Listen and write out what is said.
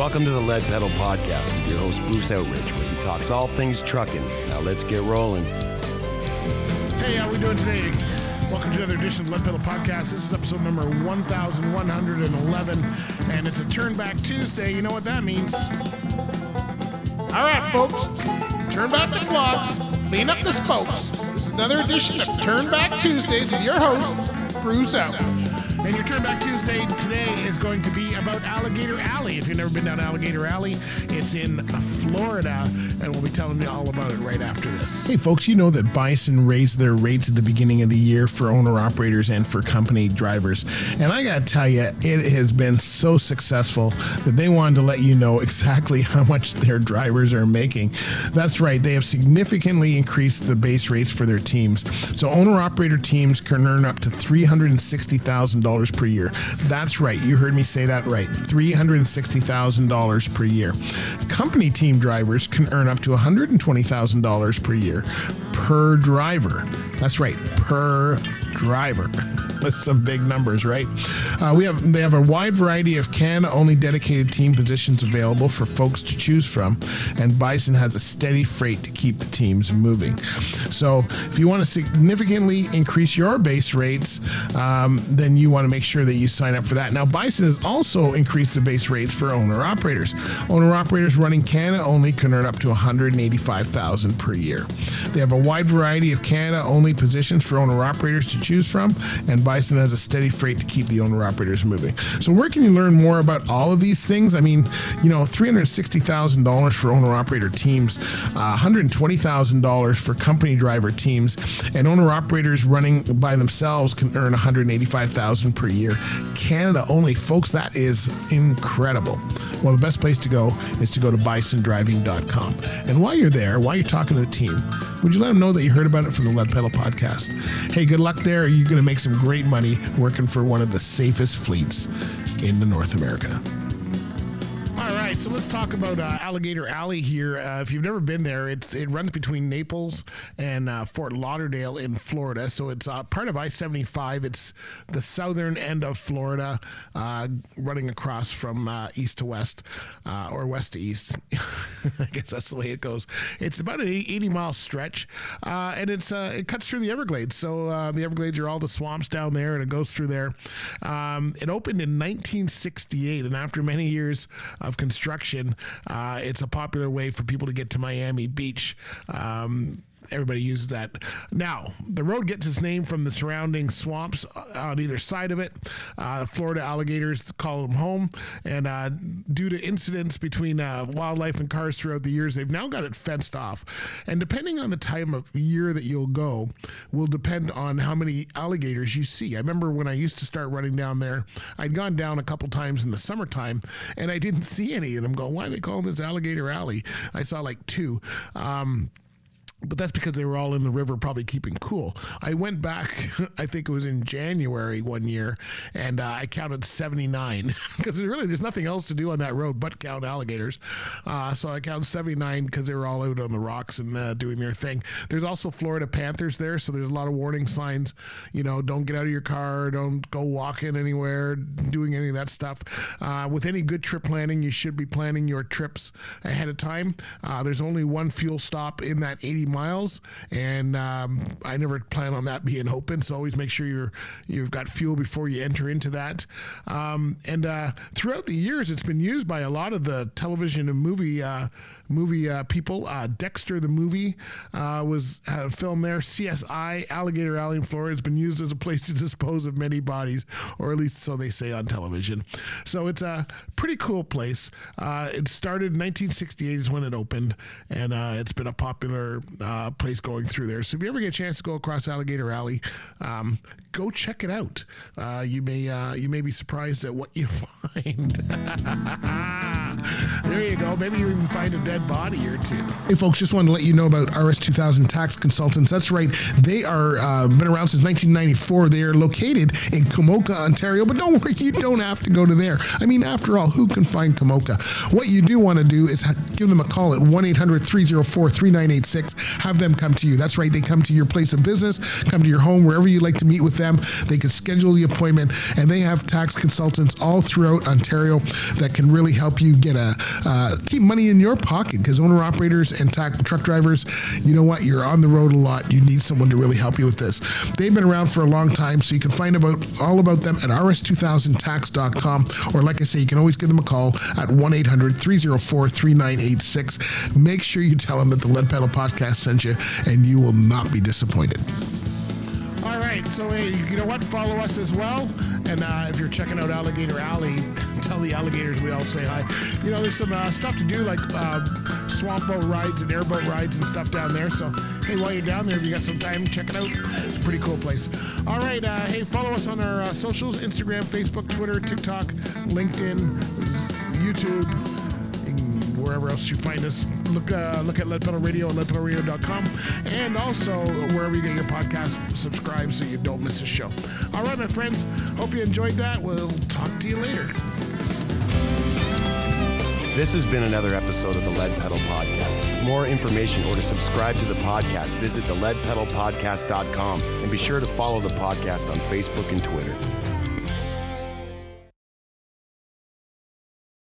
Welcome to the Lead Pedal Podcast with your host, Bruce Outridge, where he talks all things trucking. Now let's get rolling. Hey, how we doing today? Welcome to another edition of the Lead Pedal Podcast. This is episode number 1111, and it's a Turnback Tuesday. You know what that means. All right, folks, turn back the clocks, clean up the spokes. This is another edition of Turnback Tuesdays with your host, Bruce Outridge. And your Turnback Tuesday today is going to be about Alligator Alley. If you've never been down Alligator Alley, it's in Florida, and we'll be telling you all about it right after this. Hey, folks, you know that Bison raised their rates at the beginning of the year for owner-operators and for company drivers. And I got to tell you, it has been so successful that they wanted to let you know exactly how much their drivers are making. That's right. They have significantly increased the base rates for their teams. So owner-operator teams can earn up to $360,000 per year. That's right. You heard me say that right. $360,000 per year. Company team drivers can earn up to $120,000 per year per driver. That's right. Per driver. That's some big numbers, right? They have a wide variety of Canada-only dedicated team positions available for folks to choose from, and Bison has a steady freight to keep the teams moving. So if you want to significantly increase your base rates, then you want to make sure that you sign up for that. Now, Bison has also increased the base rates for owner-operators. Owner-operators running Canada-only can earn up to $185,000 per year. They have a wide variety of Canada-only positions for owner-operators to choose from, and Bison has a steady freight to keep the owner-operators moving. So where can you learn more about all of these things? I mean, $360,000 for owner-operator teams, $120,000 for company driver teams, and owner-operators running by themselves can earn $185,000 per year. Canada only. Folks, that is incredible. Well, the best place to go is to go to bisondriving.com. And while you're there, while you're talking to the team, would you let them know that you heard about it from the Lead Pedal Podcast? Hey, good luck there. You're going to make some great money working for one of the safest fleets in North America. All right, so let's talk about Alligator Alley here. If you've never been there, it runs between Naples and Fort Lauderdale in Florida. So it's part of I-75. It's the southern end of Florida, running across from east to west, or west to east. I guess that's the way it goes. It's about an 80-mile stretch, and it cuts through the Everglades. So the Everglades are all the swamps down there, and it goes through there. It opened in 1968, and after many years of construction, it's a popular way for people to get to Miami Beach. Everybody uses that. Now, the road gets its name from the surrounding swamps on either side of it. Florida alligators call them home, and due to incidents between wildlife and cars throughout the years, they've now got it fenced off. And depending on the time of year that you'll go will depend on how many alligators you see. I remember when I used to start running down there, I'd gone down a couple times in the summertime, and I didn't see any. And I'm going, why do they call this Alligator Alley? I saw like two. But that's because they were all in the river probably keeping cool. I went back, I think it was in January one year, and I counted 79 because there's nothing else to do on that road but count alligators. So I counted 79 because they were all out on the rocks and doing their thing. There's also Florida panthers there, so there's a lot of warning signs. Don't get out of your car, don't go walking anywhere, doing any of that stuff. With any good trip planning, you should be planning your trips ahead of time. There's only one fuel stop in that 80 miles, and I never plan on that being open, so always make sure you've got fuel before you enter into that. And throughout the years, it's been used by a lot of the television and movie people. Dexter the movie was filmed there. CSI, Alligator Alley in Florida, has been used as a place to dispose of many bodies, or at least so they say on television. So it's a pretty cool place. It started in 1968 is when it opened, and it's been a popular place going through there. So if you ever get a chance to go across Alligator Alley, go check it out. You may be surprised at what you find. There you go. Maybe you even find a dead body or two. Hey folks, just wanted to let you know about RS2000 Tax Consultants. That's right. They are been around since 1994. They are located in Komoka, Ontario, but don't worry, you don't have to go to there. I mean, after all, who can find Komoka? What you do want to do is give them a call at 1-800-304-3986. Have them come to you. That's right. They come to your place of business, come to your home, wherever you'd like to meet with them. They can schedule the appointment, and they have tax consultants all throughout Ontario that can really help you get keep money in your pocket, because owner-operators and truck drivers, you know what? You're on the road a lot. You need someone to really help you with this. They've been around for a long time, so you can find all about them at rs2000tax.com, or like I say, you can always give them a call at 1-800-304-3986. Make sure you tell them that the Lead Pedal Podcast sent you, and you will not be disappointed. All right, so hey, you know what? Follow us as well. And if you're checking out Alligator Alley, tell the alligators we all say hi. You know, there's some stuff to do, like swamp boat rides and airboat rides and stuff down there. So, hey, while you're down there, if you got some time, check it out. It's a pretty cool place. All right, hey, follow us on our socials, Instagram, Facebook, Twitter, TikTok, LinkedIn, YouTube, wherever else you find us. Look at Lead Pedal Radio at leadpedalradio.com, and also wherever you get your podcast, subscribe so you don't miss a show. All right, my friends, hope you enjoyed that. We'll talk to you later. This has been another episode of the Lead Pedal Podcast. For more information or to subscribe to the podcast, visit theleadpedalpodcast.com, and be sure to follow the podcast on Facebook and Twitter.